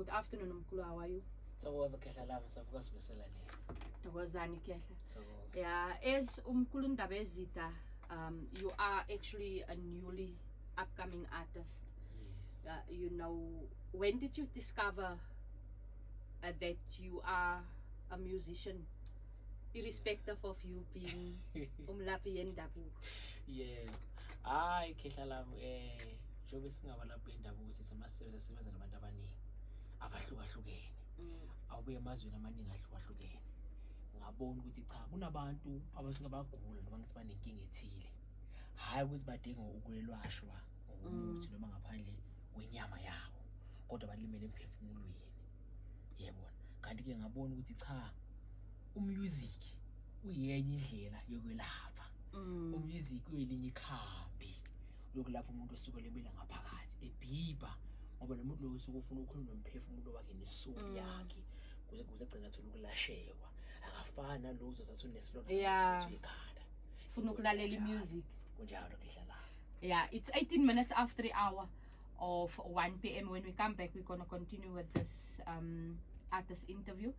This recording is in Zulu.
Good afternoon, Mkulu. How are you? Thokoza Khehla lami savuka sibesela ni. Thokozani Khehla. Thokoza. Yeah, as Mkulu Ndabezitha, you are actually a newly upcoming artist. Yes. You know, when did you discover that you are a musician, irrespective of you being umlapi yendabuko? Yeah. Hayi Khehla lami njengoba singaba lapha endabuko sithi sebenza nabantu abaningi abahlukahlukene. Awubuye emazweni amaningi ahlukahlukene. Ngabona ukuthi cha kunabantu abasingabagula noma ngithi banenkinga ethile. Hayi ukuthi badinga ukwelwashwa ngomuthi noma ngaphandle kwenyama yabo. Kodwa balimele emphefumulweni. Yebo. Kanti ke ngabona ukuthi cha umusic uyenye indlela yokwelapha. Umusic uyelinye ikhambi lokulapha umuntu osuke lemela ngaphakathi ebhiba ngoba lo muntu lo usuke ufuna ukukhuluma nomphefumulo wakhe nesoul yakhe kuze agcina athola ukulashekwa akafana lo uzozathi unesilonda ekhanda Funa ukulalela music kunjalo Khehla la. Yeah, it's 18 minutes after the hour of 1 p.m. When we come back, we're going to continue with this artist interview.